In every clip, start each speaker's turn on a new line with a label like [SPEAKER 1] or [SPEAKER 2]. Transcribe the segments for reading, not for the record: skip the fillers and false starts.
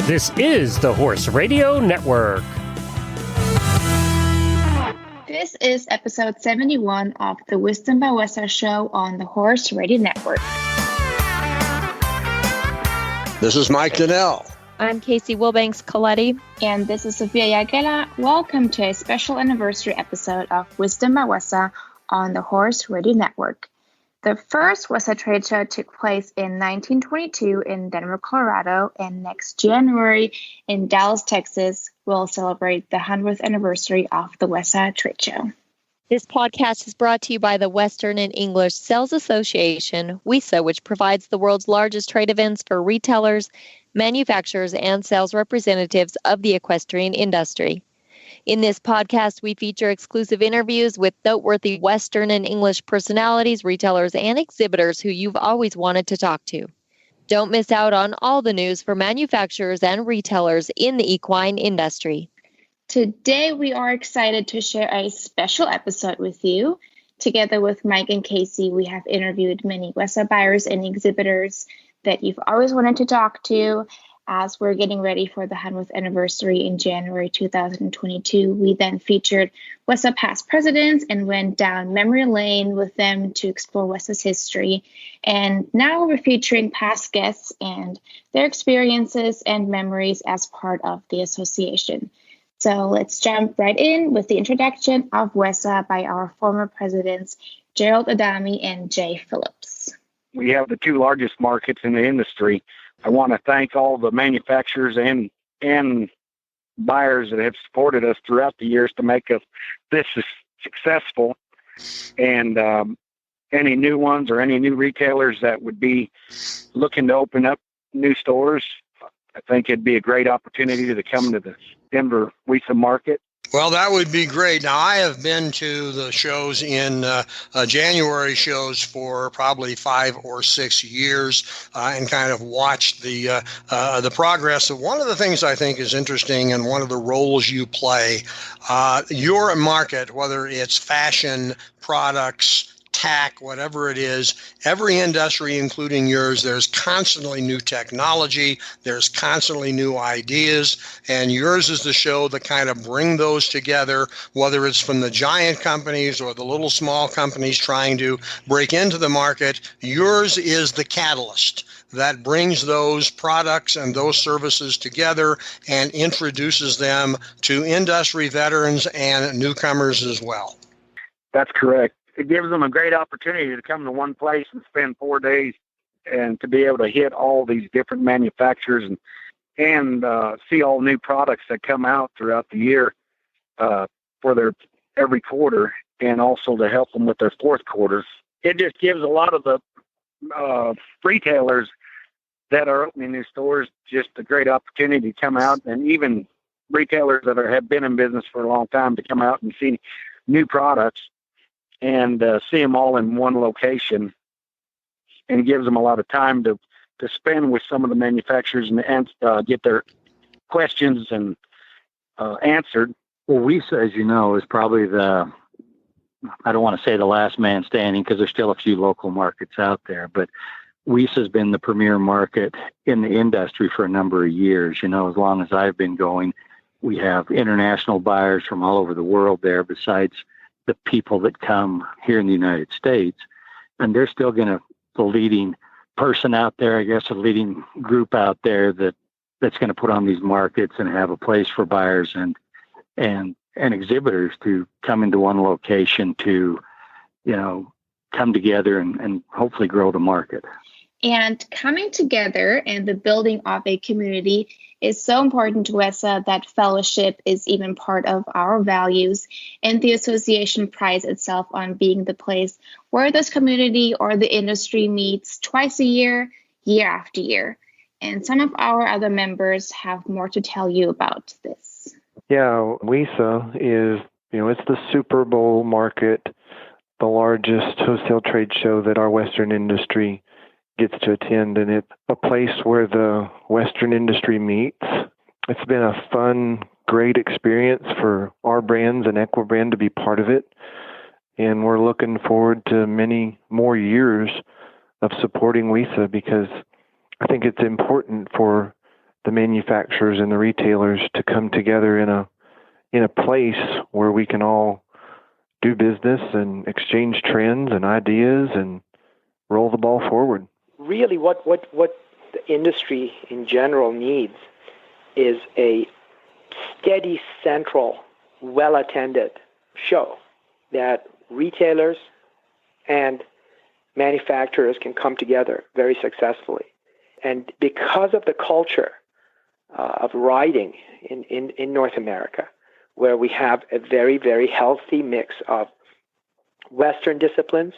[SPEAKER 1] This is the Horse Radio Network.
[SPEAKER 2] This is episode 71 of the Wisdom by WESA show on the Horse Radio Network.
[SPEAKER 3] This is Mike Donnell.
[SPEAKER 4] I'm Casey Wilbanks-Coletti.
[SPEAKER 2] And this is Sofia Yagela. Welcome to a special anniversary episode of Wisdom by WESA on the Horse Radio Network. The first WESA Trade Show took place in 1922 in Denver, Colorado, and next January in Dallas, Texas, we'll celebrate the 100th anniversary of the WESA Trade Show.
[SPEAKER 4] This podcast is brought to you by the Western and English Sales Association, WESA, which provides the world's largest trade events for retailers, manufacturers, and sales representatives of the equestrian industry. In this podcast, we feature exclusive interviews with noteworthy Western and English personalities, retailers, and exhibitors who you've always wanted to talk to. Don't miss out on all the news for manufacturers and retailers in the equine industry.
[SPEAKER 2] Today, we are excited to share a special episode with you. Together with Mike and Casey, we have interviewed many WESA buyers and exhibitors that you've always wanted to talk to. As we're getting ready for the 100th anniversary in January 2022, we then featured WESA past presidents and went down memory lane with them to explore WESA's history. And now we're featuring past guests and their experiences and memories as part of the association. So let's jump right in with the introduction of WESA by our former presidents, Gerald Adami and Jay Phillips.
[SPEAKER 5] We have the two largest markets in the industry. I want to thank all the manufacturers and buyers that have supported us throughout the years to make us this successful. And any new ones or any new retailers that would be looking to open up new stores, I think it'd be a great opportunity to come to the Denver WESA market.
[SPEAKER 3] Well, that would be great. Now, I have been to the shows in January shows for probably 5 or 6 years and kind of watched the progress. One of the things I think is interesting and one of the roles you play, your market, whether it's fashion, products, tack, whatever it is, every industry, including yours, there's constantly new technology, there's constantly new ideas, and yours is the show that kind of bring those together, whether it's from the giant companies or the little small companies trying to break into the market. Yours is the catalyst that brings those products and those services together and introduces them to industry veterans and newcomers as well.
[SPEAKER 5] That's correct. It gives them a great opportunity to come to one place and spend 4 days and to be able to hit all these different manufacturers and see all new products that come out throughout the year for their every quarter, and also to help them with their fourth quarter. It just gives a lot of the retailers that are opening new stores just a great opportunity to come out, and even retailers that have been in business for a long time to come out and see new products and see them all in one location, and gives them a lot of time to spend with some of the manufacturers and get their questions and answered.
[SPEAKER 6] Well, WESA, as you know, is probably I don't want to say the last man standing because there's still a few local markets out there, but WESA has been the premier market in the industry for a number of years. You know, as long as I've been going, we have international buyers from all over the world there besides the people that come here in the United States, and they're still the leading person out there, I guess, a leading group out there that's going to put on these markets and have a place for buyers and exhibitors to come into one location to, come together and hopefully grow the market.
[SPEAKER 2] And coming together and the building of a community is so important to WESA that fellowship is even part of our values. And the association prides itself on being the place where this community or the industry meets twice a year, year after year. And some of our other members have more to tell you about this.
[SPEAKER 7] Yeah, WESA is, it's the Super Bowl market, the largest wholesale trade show that our Western industry gets to attend, and it's a place where the Western industry meets. It's been a fun, great experience for our brands and Equibrand to be part of it, and we're looking forward to many more years of supporting WESA because I think it's important for the manufacturers and the retailers to come together in a place where we can all do business and exchange trends and ideas and roll the ball forward.
[SPEAKER 8] Really, what the industry in general needs is a steady, central, well-attended show that retailers and manufacturers can come together very successfully. And because of the culture of riding in North America, where we have a very, very healthy mix of Western disciplines,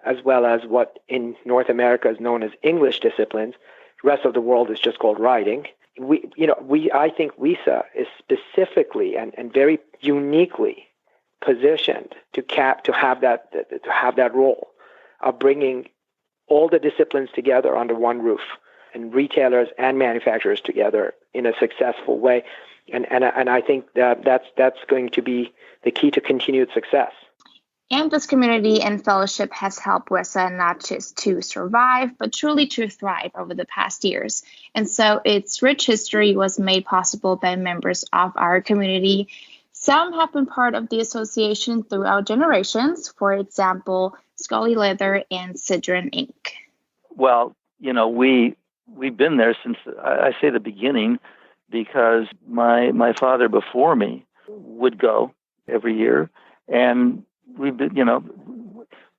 [SPEAKER 8] as well as what in North America is known as English disciplines. The rest of the world is just called riding. I think WESA is specifically and very uniquely positioned to have that role of bringing all the disciplines together under one roof, and retailers and manufacturers together in a successful way. And I think that's going to be the key to continued success.
[SPEAKER 2] And this community and fellowship has helped WESA not just to survive, but truly to thrive over the past years. And so its rich history was made possible by members of our community. Some have been part of the association throughout generations, for example, Scully Leather and Sidron Inc.
[SPEAKER 9] Well, we've been there since, I say the beginning, because my father before me would go every year, and we've been,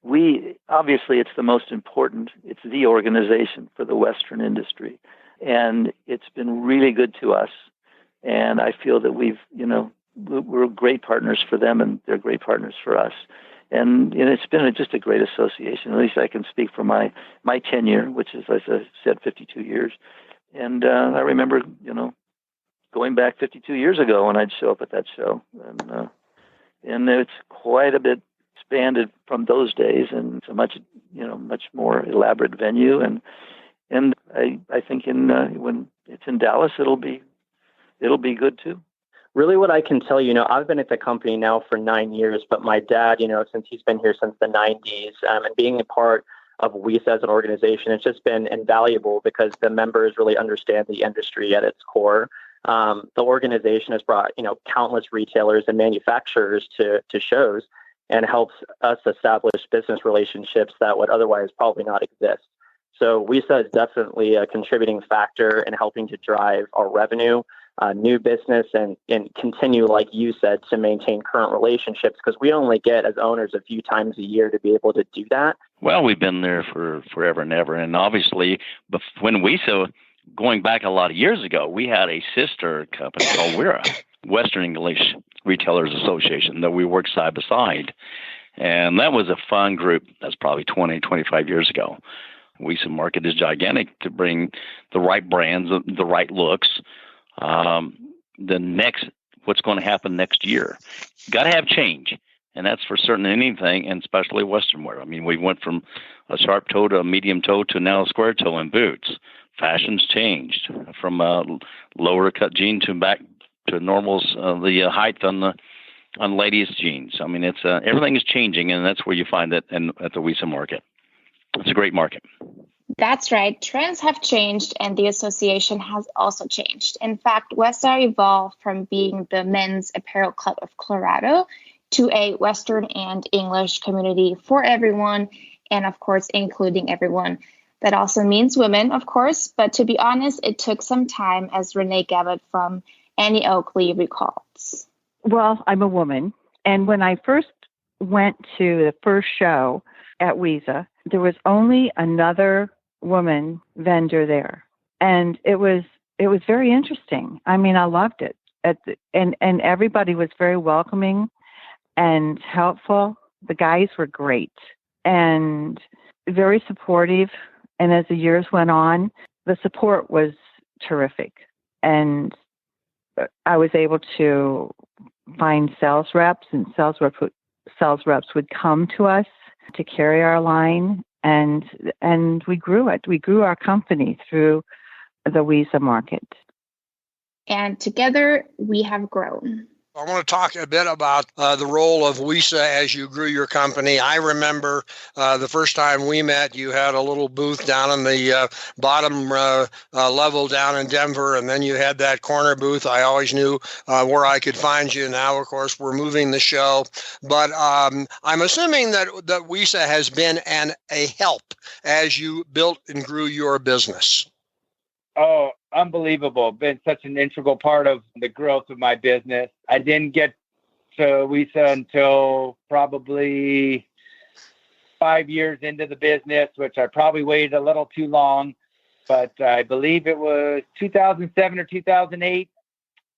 [SPEAKER 9] we obviously it's the most important. It's the organization for the Western industry, and it's been really good to us. And I feel that we're great partners for them, and they're great partners for us. And it's been just a great association. At least I can speak for my tenure, which is, as I said, 52 years. And I remember, going back 52 years ago when I'd show up at that show, and it's quite a bit expanded from those days, and it's a much more elaborate venue, and I think when it's in Dallas, it'll be good too.
[SPEAKER 10] Really, what I can tell you, I've been at the company now for 9 years, but my dad, since he's been here since the 90s, and being a part of WESA as an organization, it's just been invaluable because the members really understand the industry at its core. The organization has brought, countless retailers and manufacturers to shows and helps us establish business relationships that would otherwise probably not exist. So WESA is definitely a contributing factor in helping to drive our revenue, new business, and continue, like you said, to maintain current relationships, because we only get as owners a few times a year to be able to do that.
[SPEAKER 11] Well, we've been there for forever and ever. And obviously, when WESA, going back a lot of years ago, we had a sister company called WERA, Western English Retailers Association, that we worked side by side. And that was a fun group. That's probably 20, 25 years ago. WESA market is gigantic to bring the right brands, the right looks. What's going to happen next year? Got to have change. And that's for certain anything, and especially Western wear. I mean, we went from a sharp toe to a medium toe to now a square toe in boots. Fashion's changed from a lower cut jean to back to normals, the height on ladies' jeans. I mean, it's everything is changing, and that's where you find it at the WESA market. It's a great market.
[SPEAKER 2] That's right. Trends have changed, and the association has also changed. In fact, WESA evolved from being the men's apparel club of Colorado to a Western and English community for everyone, and of course, including everyone. That also means women, of course, but to be honest, it took some time, as Renee Gavitt from Annie Oakley recalls.
[SPEAKER 12] Well, I'm a woman, and when I first went to the first show at WESA, there was only another woman vendor there, and it was very interesting. I mean, I loved it. And everybody was very welcoming and helpful. The guys were great and very supportive. And as the years went on, the support was terrific. And I was able to find sales reps, and sales reps would come to us to carry our line. And we grew it. We grew our company through the WESA market.
[SPEAKER 2] And together we have grown.
[SPEAKER 3] I want to talk a bit about the role of WESA as you grew your company. I remember the first time we met, you had a little booth down in the bottom level down in Denver, and then you had that corner booth. I always knew where I could find you. Now, of course, we're moving the show, but I'm assuming that WESA has been a help as you built and grew your business.
[SPEAKER 13] Oh, unbelievable. Been such an integral part of the growth of my business. I didn't get to WESA until probably 5 years into the business, which I probably waited a little too long. But I believe it was 2007 or 2008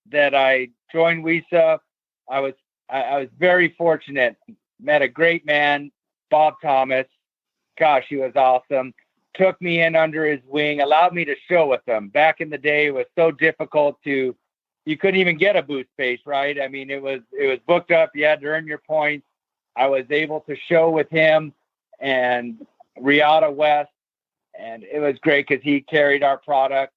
[SPEAKER 13] that I joined WESA. I was very fortunate. Met a great man, Bob Thomas. Gosh, he was awesome. Took me in under his wing, allowed me to show with him. Back in the day, it was so difficult you couldn't even get a booth space, right? I mean, it was booked up. You had to earn your points. I was able to show with him and Riata West, and it was great because he carried our product,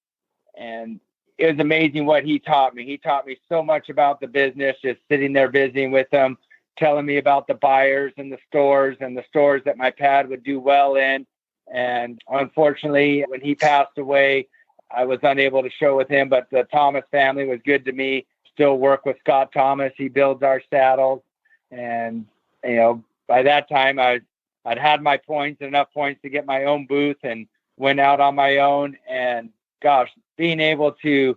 [SPEAKER 13] and it was amazing what he taught me. He taught me so much about the business, just sitting there visiting with him, telling me about the buyers and the stores that my pad would do well in. And unfortunately, when he passed away, I was unable to show with him, but the Thomas family was good to me. Still work with Scott Thomas. He builds our saddles. And, by that time, I'd had my points, enough points to get my own booth, and went out on my own. And gosh, being able to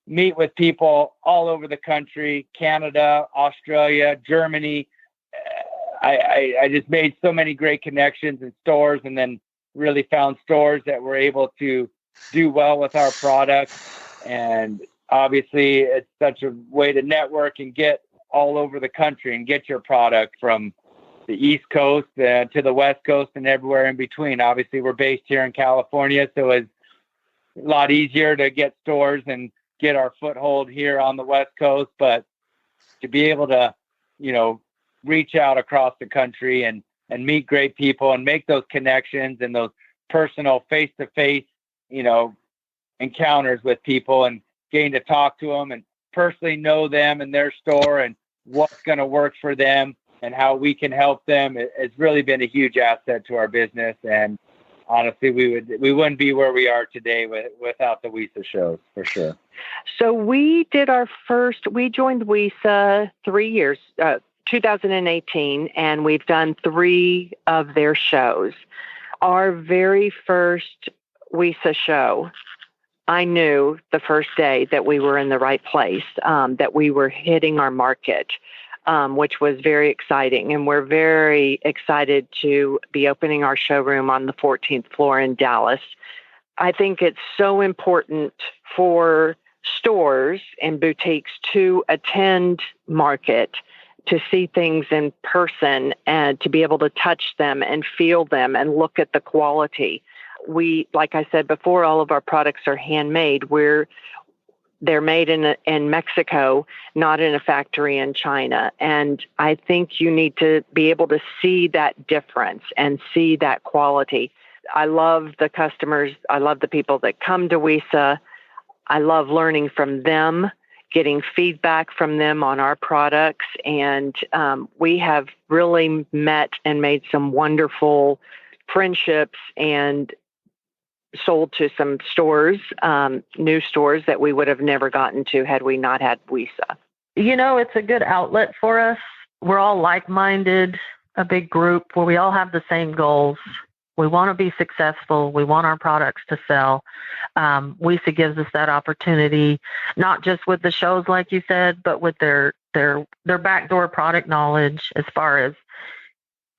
[SPEAKER 13] meet with people all over the country, Canada, Australia, Germany, I just made so many great connections in stores, and then really found stores that were able to do well with our product. And obviously it's such a way to network and get all over the country and get your product from the East Coast to the West Coast and everywhere in between. Obviously we're based here in California, so it's a lot easier to get stores and get our foothold here on the West Coast, but to be able to, reach out across the country and meet great people and make those connections and those personal face-to-face, encounters with people, and getting to talk to them and personally know them and their store and what's going to work for them and how we can help them. It's really been a huge asset to our business. And honestly, we wouldn't be where we are today without the WESA shows, for sure.
[SPEAKER 14] So we joined WESA 3 years, 2018, and we've done 3 of their shows. Our very first WESA show, I knew the first day that we were in the right place, that we were hitting our market, which was very exciting. And we're very excited to be opening our showroom on the 14th floor in Dallas. I think it's so important for stores and boutiques to attend market, to see things in person and to be able to touch them and feel them and look at the quality. Like I said before, all of our products are handmade. They're made in Mexico, not in a factory in China. And I think you need to be able to see that difference and see that quality. I love the customers. I love the people that come to WESA. I love learning from them, getting feedback from them on our products. And we have really met and made some wonderful friendships and sold to some stores, new stores that we would have never gotten to had we not had WESA.
[SPEAKER 15] It's a good outlet for us. We're all like-minded, a big group where we all have the same goals. We want to be successful. We want our products to sell. WESA gives us that opportunity, not just with the shows, like you said, but with their backdoor product knowledge as far as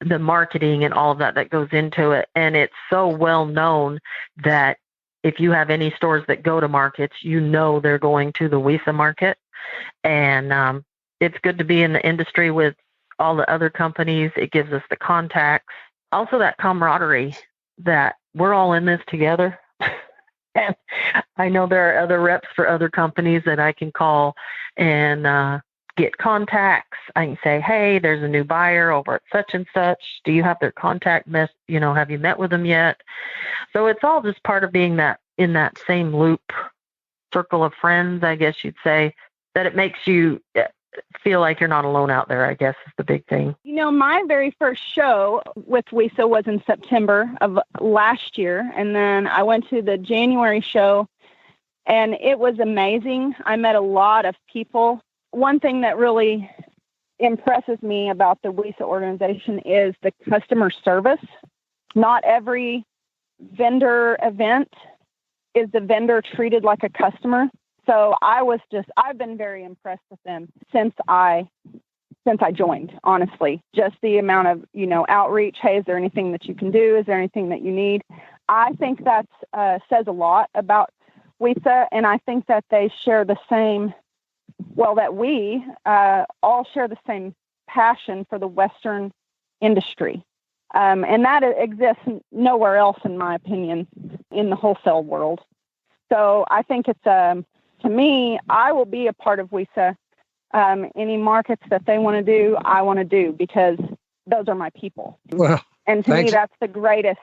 [SPEAKER 15] the marketing and all of that goes into it. And it's so well known that if you have any stores that go to markets, they're going to the WESA market. And it's good to be in the industry with all the other companies. It gives us the contacts. Also that camaraderie that we're all in this together. And I know there are other reps for other companies that I can call and get contacts. I can say, hey, there's a new buyer over at such and such. Do you have their contact have you met with them yet? So it's all just part of being in that same loop, circle of friends, I guess you'd say, that it makes you feel like you're not alone out there, I guess, is the big thing.
[SPEAKER 16] You know, my very first show with WESA was in September of last year. And then I went to the January show, and it was amazing. I met a lot of people. One thing that really impresses me about the WESA organization is the customer service. Not every vendor event is the vendor treated like a customer. So I've been very impressed with them since I joined, honestly. Just the amount of, outreach. Hey, is there anything that you can do? Is there anything that you need? I think that says a lot about WESA, and I think that they share the same, that we all share the same passion for the Western industry. And that exists nowhere else, in my opinion, in the wholesale world. So I think it's, to me, I will be a part of WESA. Any markets that they want to do, I want to do, because those are my people.
[SPEAKER 3] Well,
[SPEAKER 16] and to me, that's the greatest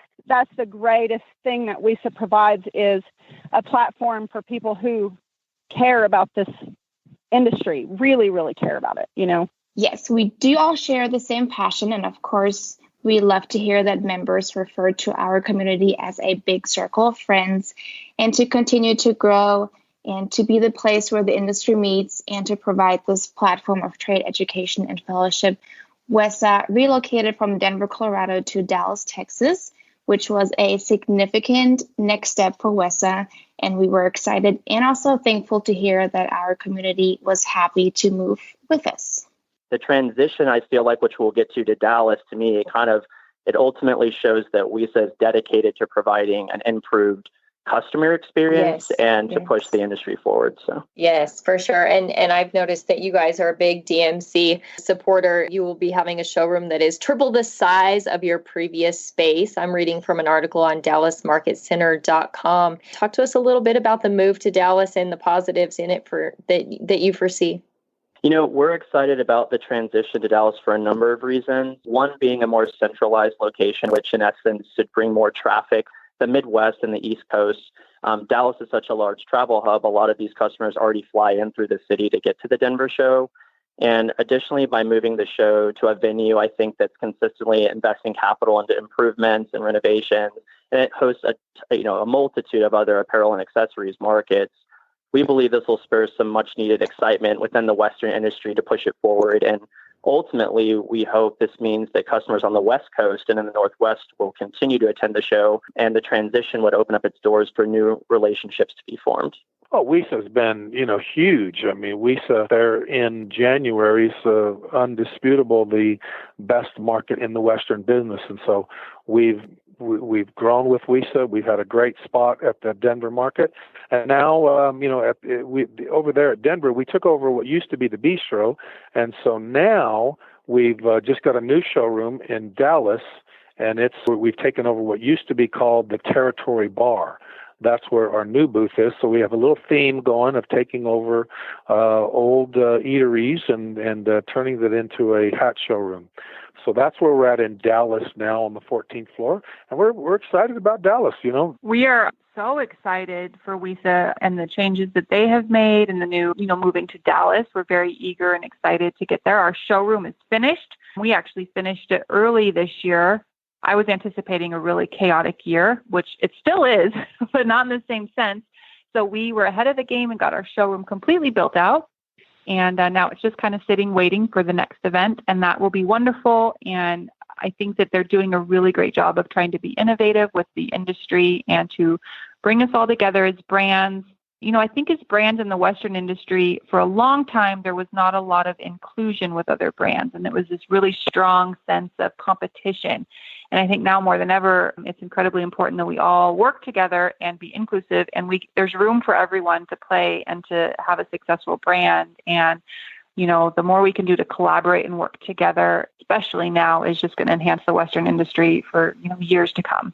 [SPEAKER 16] thing that WESA provides, is a platform for people who care about this industry, really, really care about it,
[SPEAKER 2] Yes, we do all share the same passion. And of course, we love to hear that members refer to our community as a big circle of friends, and to continue to grow and to be the place where the industry meets and to provide this platform of trade education and fellowship. WESA relocated from Denver, Colorado to Dallas, Texas, which was a significant next step for WESA. And we were excited and also thankful to hear that our community was happy to move with us.
[SPEAKER 10] The transition, I feel like, which we'll get to Dallas, to me, it ultimately shows that WESA is dedicated to providing an improved customer experience and to push the industry forward. So
[SPEAKER 4] yes, for sure. And I've noticed that you guys are a big DMC supporter. You will be having a showroom that is triple the size of your previous space. I'm reading from an article on DallasMarketCenter.com. Talk to us a little bit about the move to Dallas and the positives in it that you foresee.
[SPEAKER 10] We're excited about the transition to Dallas for a number of reasons. One being a more centralized location, which in essence should bring more traffic. The Midwest and the East Coast. Dallas is such a large travel hub. A lot of these customers already fly in through the city to get to the Denver show. And additionally, by moving the show to a venue, I think that's consistently investing capital into improvements and renovations, and it hosts a multitude of other apparel and accessories markets. We believe this will spur some much needed excitement within the Western industry to push it forward. And ultimately, we hope this means that customers on the West Coast and in the Northwest will continue to attend the show, and the transition would open up its doors for new relationships to be formed.
[SPEAKER 7] Oh, WESA's been, huge. I mean, WESA there in January is undisputable the best market in the Western business. And so we've grown with WESA. We've had a great spot at the Denver market. And now, over there at Denver, we took over what used to be the Bistro. And so now we've just got a new showroom in Dallas, and we've taken over what used to be called the Territory Bar. That's where our new booth is. So we have a little theme going of taking over old eateries and turning that into a hat showroom. So that's where we're at in Dallas now on the 14th floor. And we're excited about Dallas,
[SPEAKER 12] We are so excited for WESA and the changes that they have made and the new, moving to Dallas. We're very eager and excited to get there. Our showroom is finished. We actually finished it early this year. I was anticipating a really chaotic year, which it still is, but not in the same sense. So we were ahead of the game and got our showroom completely built out. And now it's just kind of sitting, waiting for the next event. And that will be wonderful. And I think that they're doing a really great job of trying to be innovative with the industry and to bring us all together as brands. I think as brands in the Western industry, for a long time, there was not a lot of inclusion with other brands. And there was this really strong sense of competition. And I think now more than ever, it's incredibly important that we all work together and be inclusive. And there's room for everyone to play and to have a successful brand. And, the more we can do to collaborate and work together, especially now, is just going to enhance the Western industry for, years to come.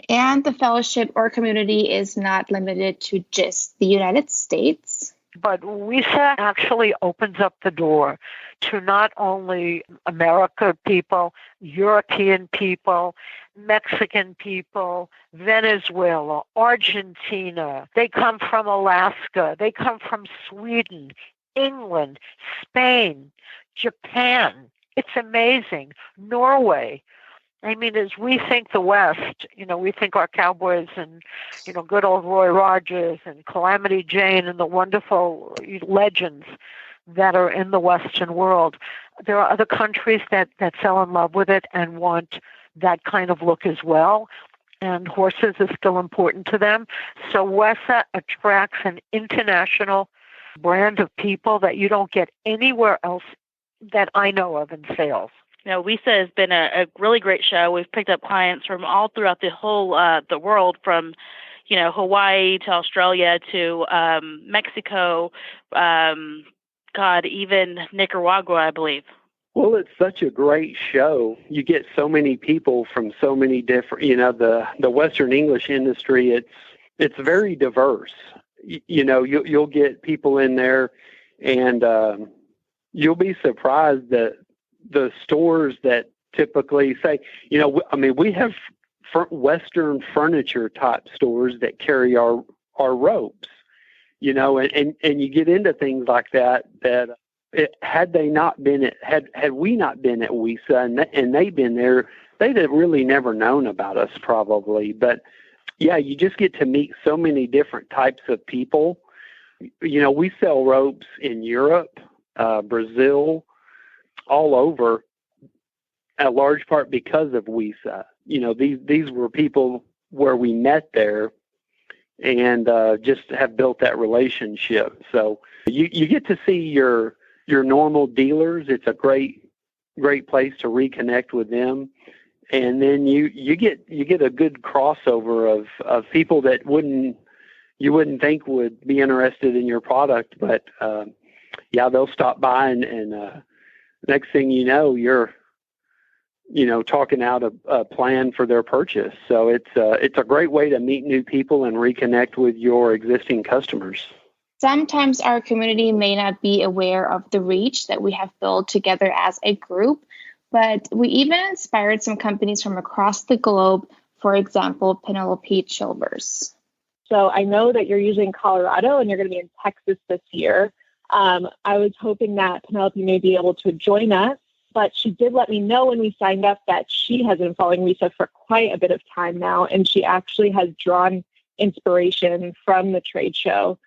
[SPEAKER 2] And the fellowship or community is not limited to just the United States.
[SPEAKER 17] But WESA actually opens up the door to not only American people, European people, Mexican people, Venezuela, Argentina. They come from Alaska. They come from Sweden, England, Spain, Japan. It's amazing. Norway. I mean, as we think the West, we think our cowboys and, good old Roy Rogers and Calamity Jane and the wonderful legends that are in the Western world. There are other countries that fell in love with it and want that kind of look as well. And horses is still important to them. So WESA attracts an international brand of people that you don't get anywhere else that I know of in sales.
[SPEAKER 18] WESA has been a really great show. We've picked up clients from all throughout the whole the world, from Hawaii to Australia to Mexico, even Nicaragua, I believe.
[SPEAKER 19] Well, it's such a great show. You get so many people from so many different, the Western English industry, it's very diverse. You'll get people in there, and you'll be surprised that the stores that typically say, we have Western furniture type stores that carry our ropes, and you get into things like that had we not been at WESA and they'd been there, they'd have really never known about us probably. But yeah, you just get to meet so many different types of people. We sell ropes in Europe, Brazil, all over, a large part because of WESA. These were people where we met there and just have built that relationship. So you get to see your normal dealers. It's a great place to reconnect with them. And then you get a good crossover of people that you wouldn't think would be interested in your product, but they'll stop by and next thing you know, you're talking out a plan for their purchase. So it's a great way to meet new people and reconnect with your existing customers.
[SPEAKER 2] Sometimes our community may not be aware of the reach that we have built together as a group, but we even inspired some companies from across the globe, for example, Penelope Chilvers.
[SPEAKER 20] So I know that you're usually in Colorado and you're going to be in Texas this year. I was hoping that Penelope may be able to join us, but she did let me know when we signed up that she has been following WESA for quite a bit of time now, and she actually has drawn inspiration from the trade show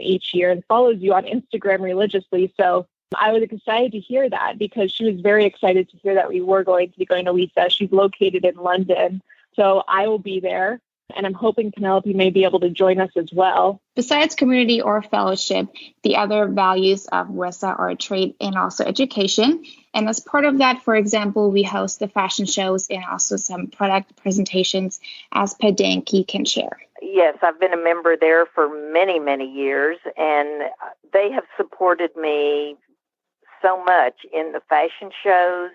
[SPEAKER 20] each year and follows you on Instagram religiously. So I was excited to hear that because she was very excited to hear that we were going to be going to WESA. She's located in London, so I will be there. And I'm hoping Penelope may be able to join us as well.
[SPEAKER 2] Besides community or fellowship, the other values of WESA are trade and also education. And as part of that, for example, we host the fashion shows and also some product presentations, as Pedanki can share.
[SPEAKER 21] Yes, I've been a member there for many, many years, and they have supported me so much in the fashion shows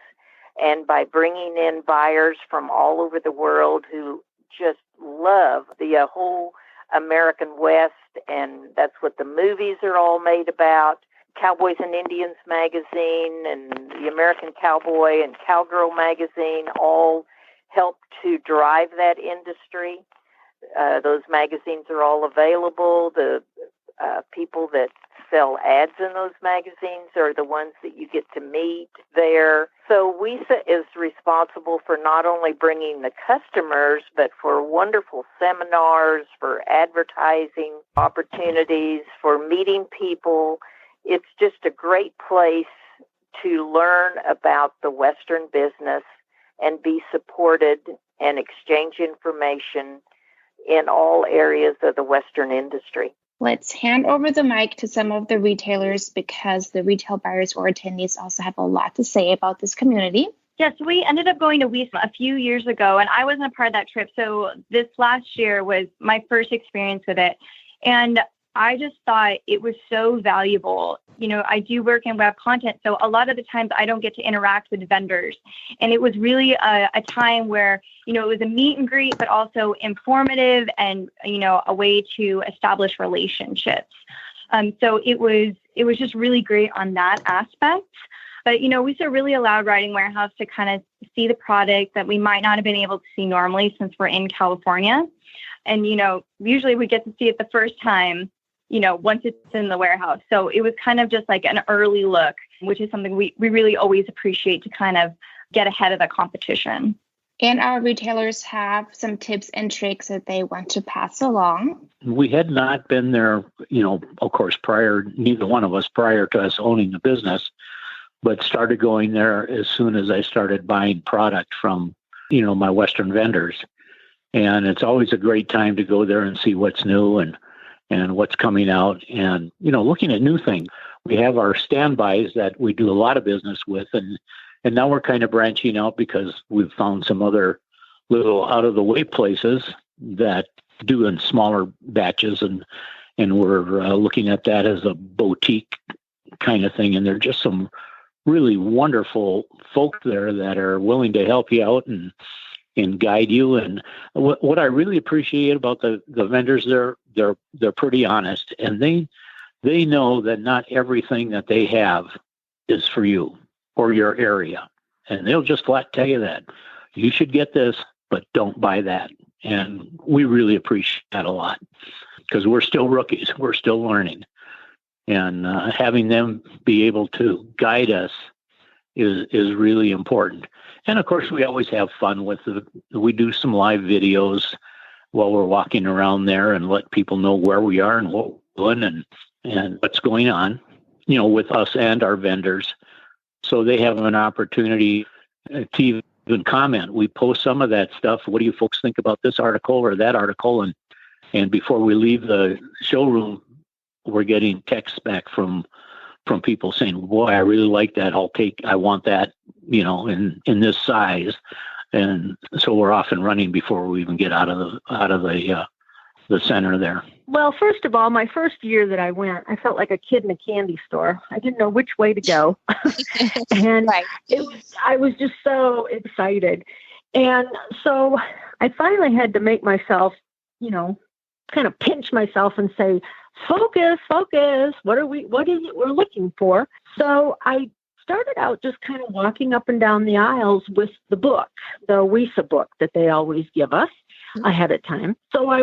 [SPEAKER 21] and by bringing in buyers from all over the world who just love the whole American West, and that's what the movies are all made about. Cowboys and Indians magazine and the American Cowboy and Cowgirl magazine all help to drive that industry. Those magazines are all available. The people that sell ads in those magazines are the ones that you get to meet there. So WESA is responsible for not only bringing the customers, but for wonderful seminars, for advertising opportunities, for meeting people. It's just a great place to learn about the Western business and be supported and exchange information in all areas of the Western industry.
[SPEAKER 2] Let's hand over the mic to some of the retailers because the retail buyers or attendees also have a lot to say about this community.
[SPEAKER 22] Yes, we ended up going to WESA a few years ago, and I wasn't a part of that trip. So this last year was my first experience with it. And I just thought it was so valuable. I do work in web content, so a lot of the times I don't get to interact with vendors. And it was really a time where, it was a meet and greet, but also informative and, a way to establish relationships. So it was just really great on that aspect. But, WESA really allowed Riding Warehouse to kind of see the product that we might not have been able to see normally since we're in California. And, usually we get to see it the first time. once it's in the warehouse. So it was kind of just like an early look, which is something we really always appreciate to kind of get ahead of the competition.
[SPEAKER 2] And our retailers have some tips and tricks that they want to pass along.
[SPEAKER 6] We had not been there, of course, neither one of us prior to us owning the business, but started going there as soon as I started buying product from, my Western vendors. And it's always a great time to go there and see what's new and what's coming out and, looking at new things. We have our standbys that we do a lot of business with, and now we're kind of branching out because we've found some other little out of the way places that do in smaller batches, and we're looking at that as a boutique kind of thing. And there are just some really wonderful folk there that are willing to help you out and guide you. And what I really appreciate about the vendors, they're pretty honest, and they know that not everything that they have is for you or your area. And they'll just flat tell you that you should get this, but don't buy that. And we really appreciate that a lot because we're still rookies. We're still learning. And having them be able to guide us is really important. And of course, we always have fun with we do some live videos while we're walking around there and let people know where we are and what we're doing and what's going on, with us and our vendors. So they have an opportunity to even comment. We post some of that stuff. What do you folks think about this article or that article? And before we leave the showroom, we're getting texts back from people saying, boy, I really like that. I want that, in this size. And so we're off and running before we even get out of the center there.
[SPEAKER 15] Well, first of all, my first year that I went, I felt like a kid in a candy store. I didn't know which way to go. And I was just so excited. And so I finally had to make myself, kind of pinch myself and say, focus, what is it we're looking for? So I started out just kind of walking up and down the aisles with the book, the WESA book that they always give us ahead of time. So I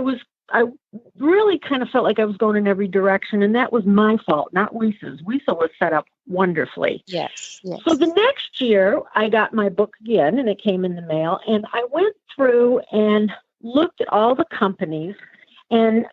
[SPEAKER 15] really kind of felt like I was going in every direction, and that was my fault, not WESA's. WESA was set up wonderfully.
[SPEAKER 4] Yes.
[SPEAKER 15] So the next year, I got my book again, and it came in the mail, and I went through and looked at all the companies and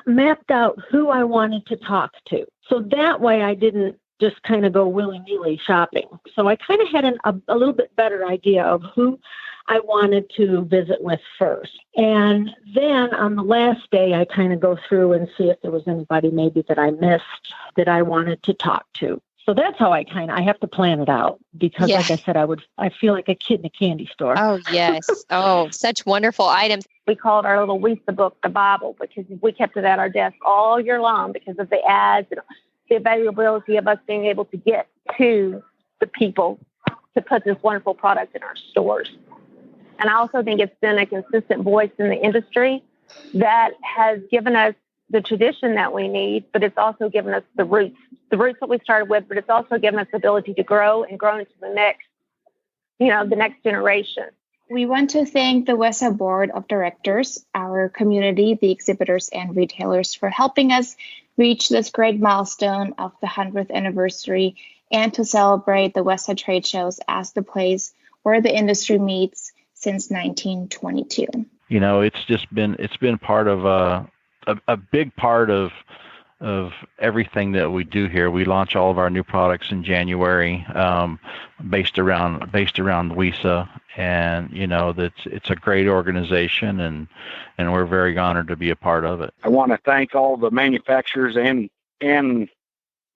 [SPEAKER 15] mapped out who I wanted to talk to. So that way I didn't just kind of go willy-nilly shopping. So I kind of had a little bit better idea of who I wanted to visit with first. And then on the last day, I kind of go through and see if there was anybody maybe that I missed that I wanted to talk to. So that's how I have to plan it out because, like I said, I feel like a kid in a candy store.
[SPEAKER 4] Oh, yes. Oh, such wonderful items.
[SPEAKER 22] We called our little WESA book the Bible because we kept it at our desk all year long because of the ads and the availability of us being able to get to the people to put this wonderful product in our stores. And I also think it's been a consistent voice in the industry that has given us the tradition that we need, but it's also given us the roots that we started with, but it's also given us the ability to grow into the next generation.
[SPEAKER 2] We want to thank the WESA Board of Directors, our community, the exhibitors and retailers for helping us reach this great milestone of the 100th anniversary and to celebrate the WESA Trade Shows as the place where the industry meets since 1922.
[SPEAKER 1] It's been part of a big part of everything that we do here. We launch all of our new products in January, based around WESA, and it's a great organization, and we're very honored to be a part of it.
[SPEAKER 5] I want to thank all the manufacturers and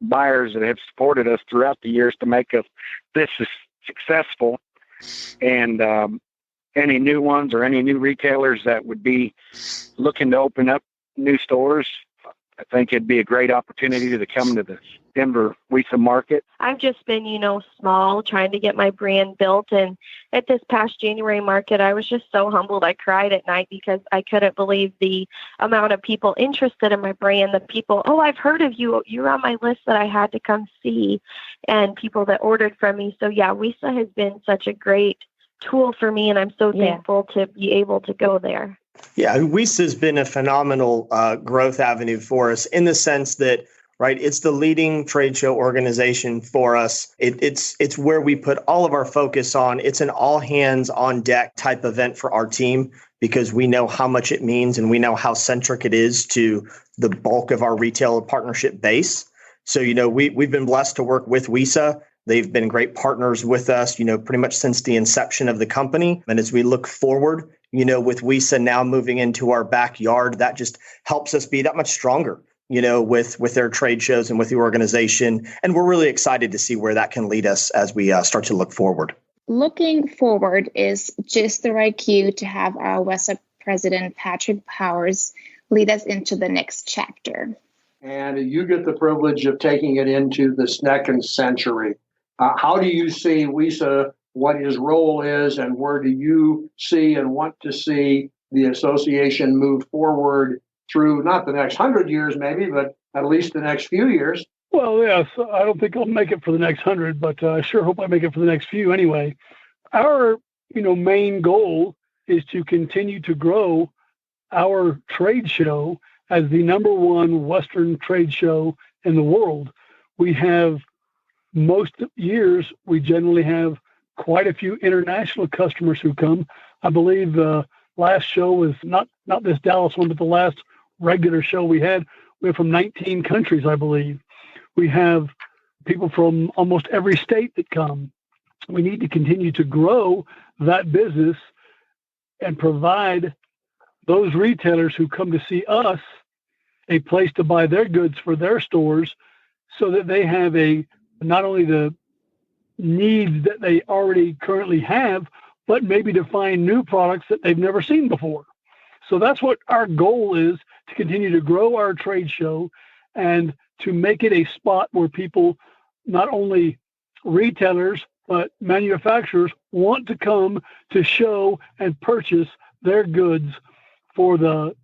[SPEAKER 5] buyers that have supported us throughout the years to make us this successful, and any new ones or any new retailers that would be looking to open up new stores. I think it'd be a great opportunity to come to the Denver WESA market.
[SPEAKER 23] I've just been, small, trying to get my brand built. And at this past January market, I was just so humbled. I cried at night because I couldn't believe the amount of people interested in my brand. The people, I've heard of you. You're on my list that I had to come see, and people that ordered from me. So yeah, WESA has been such a great tool for me, and I'm so thankful to be able to go there.
[SPEAKER 8] Yeah, WESA has been a phenomenal growth avenue for us in the sense that, right, it's the leading trade show organization for us. It's where we put all of our focus on. It's an all hands on deck type event for our team because we know how much it means and we know how centric it is to the bulk of our retail partnership base. So, we've been blessed to work with WESA. They've been great partners with us, pretty much since the inception of the company. And as we look forward, with WESA now moving into our backyard, that just helps us be that much stronger, with their trade shows and with the organization. And we're really excited to see where that can lead us as we start to look forward.
[SPEAKER 2] Looking forward is just the right cue to have our WESA president, Patrick Powers, lead us into the next chapter.
[SPEAKER 3] And you get the privilege of taking it into the second century. How do you see WESA, what his role is, and where do you see and want to see the association move forward through not the next 100 years maybe, but at least the next few years?
[SPEAKER 9] Well, yes, I don't think I'll make it for the next 100, but I sure hope I make it for the next few anyway. Our, main goal is to continue to grow our trade show as the number one Western trade show in the world. We have most years, we generally have quite a few international customers who come. I believe the last show was not this Dallas one, but the last regular show we had. We're from 19 countries, I believe. We have people from almost every state that come. We need to continue to grow that business and provide those retailers who come to see us a place to buy their goods for their stores so that they have not only the needs that they already currently have, but maybe to find new products that they've never seen before. So that's what our goal is, to continue to grow our trade show and to make it a spot where people, not only retailers, but manufacturers, want to come to show and purchase their goods for the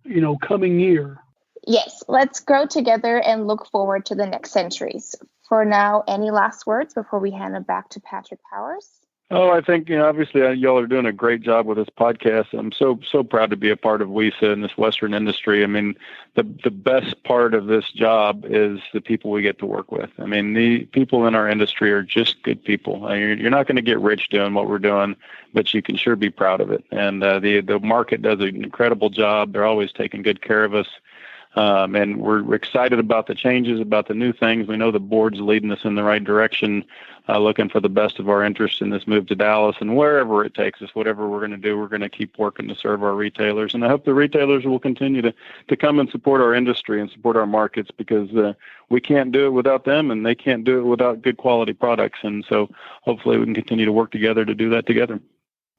[SPEAKER 9] coming year.
[SPEAKER 2] Yes, let's grow together and look forward to the next centuries. For now, any last words before we hand it back to Patrick Powers?
[SPEAKER 11] Oh, I think, obviously y'all are doing a great job with this podcast. I'm so proud to be a part of WESA and this Western industry. I mean, the best part of this job is the people we get to work with. I mean, the people in our industry are just good people. You're not going to get rich doing what we're doing, but you can sure be proud of it. And the market does an incredible job. They're always taking good care of us. And we're excited about the changes, about the new things. We know the board's leading us in the right direction, looking for the best of our interests in this move to Dallas. And wherever it takes us, whatever we're going to do, we're going to keep working to serve our retailers. And I hope the retailers will continue to come and support our industry and support our markets, because we can't do it without them, and they can't do it without good quality products. And so hopefully we can continue to work together to do that together.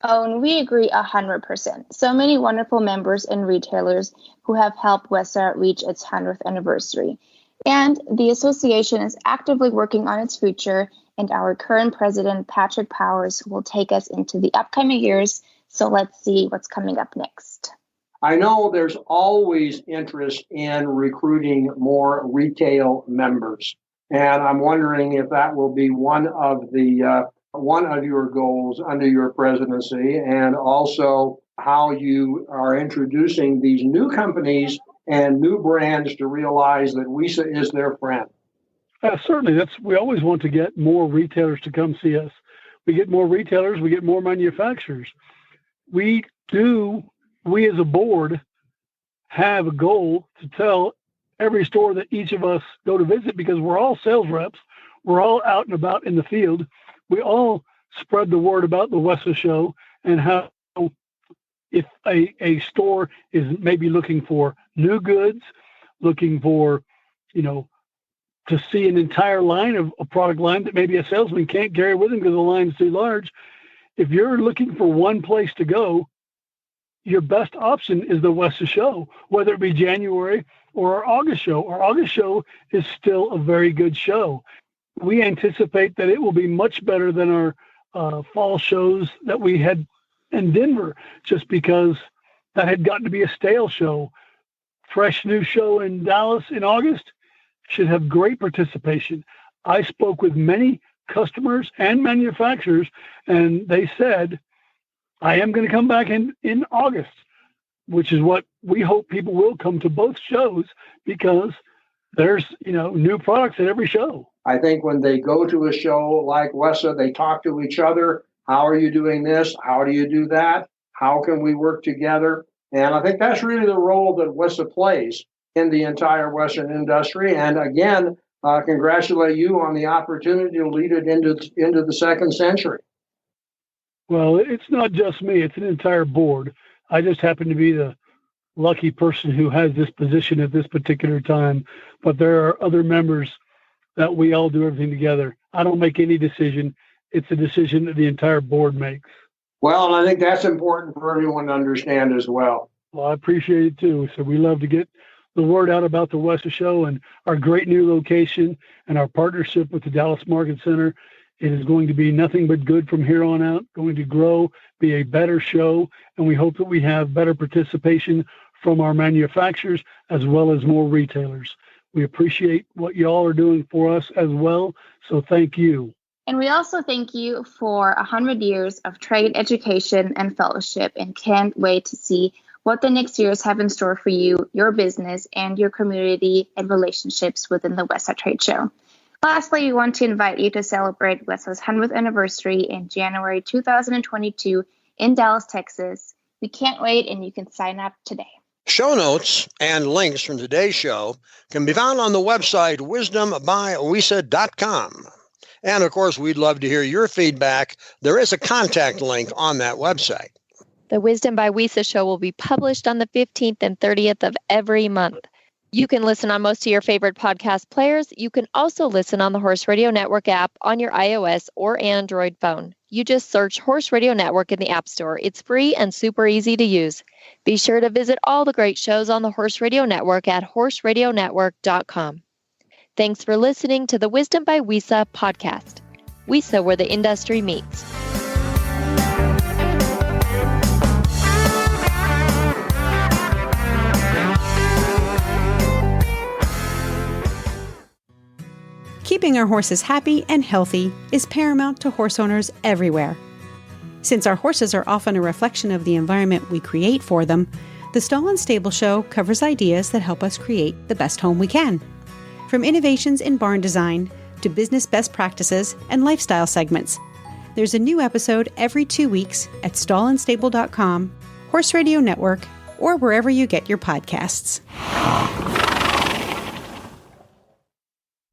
[SPEAKER 2] Oh, and we agree 100%. So many wonderful members and retailers who have helped WESA reach its 100th anniversary. And the association is actively working on its future, and our current president, Patrick Powers, will take us into the upcoming years. So let's see what's coming up next.
[SPEAKER 3] I know there's always interest in recruiting more retail members, and I'm wondering if that will be one of your goals under your presidency, and also how you are introducing these new companies and new brands to realize that WESA is their friend.
[SPEAKER 9] Certainly, we always want to get more retailers to come see us. We get more retailers, we get more manufacturers. We as a board have a goal to tell every store that each of us go to visit, because we're all sales reps. We're all out and about in the field. We all spread the word about the WESA show, and how if a store is maybe looking for new goods, looking for, to see an entire line of a product line that maybe a salesman can't carry with him because the line's too large. If you're looking for one place to go, your best option is the WESA show, whether it be January or our August show. Our August show is still a very good show. We anticipate that it will be much better than our fall shows that we had in Denver, just because that had gotten to be a stale show. Fresh new show in Dallas in August should have great participation. I spoke with many customers and manufacturers, and they said I am going to come back in August, which is what we hope people will come to both shows, because there's, new products at every show.
[SPEAKER 3] I think when they go to a show like WESA, they talk to each other. How are you doing this? How do you do that? How can we work together? And I think that's really the role that WESA plays in the entire Western industry. And again, congratulate you on the opportunity to lead it into the second century.
[SPEAKER 9] Well, it's not just me. It's an entire board. I just happen to be the lucky person who has this position at this particular time. But there are other members that we all do everything together. I don't make any decision. It's a decision that the entire board makes.
[SPEAKER 3] Well, and I think that's important for everyone to understand as well.
[SPEAKER 9] Well, I appreciate it too. So we love to get the word out about the WESA show and our great new location and our partnership with the Dallas Market Center. It is going to be nothing but good from here on out, going to grow, be a better show, and we hope that we have better participation from our manufacturers as well as more retailers. We appreciate what y'all are doing for us as well, so thank you.
[SPEAKER 2] And we also thank you for 100 years of trade education and fellowship, and can't wait to see what the next years have in store for you, your business, and your community and relationships within the WESA Trade Show. Lastly, we want to invite you to celebrate WESA's 100th anniversary in January 2022 in Dallas, Texas. We can't wait, and you can sign up today.
[SPEAKER 3] Show notes and links from today's show can be found on the website wisdombywesa.com. And of course, we'd love to hear your feedback. There is a contact link on that website.
[SPEAKER 4] The Wisdom by WESA show will be published on the 15th and 30th of every month. You can listen on most of your favorite podcast players. You can also listen on the Horse Radio Network app on your iOS or Android phone. You just search Horse Radio Network in the App Store. It's free and super easy to use. Be sure to visit all the great shows on the Horse Radio Network at horseradionetwork.com. Thanks for listening to the Wisdom by WESA podcast. WESA, where the industry meets.
[SPEAKER 13] Keeping our horses happy and healthy is paramount to horse owners everywhere. Since our horses are often a reflection of the environment we create for them, the Stall and Stable Show covers ideas that help us create the best home we can. From innovations in barn design to business best practices and lifestyle segments, there's a new episode every 2 weeks at stallandstable.com, Horse Radio Network, or wherever you get your podcasts.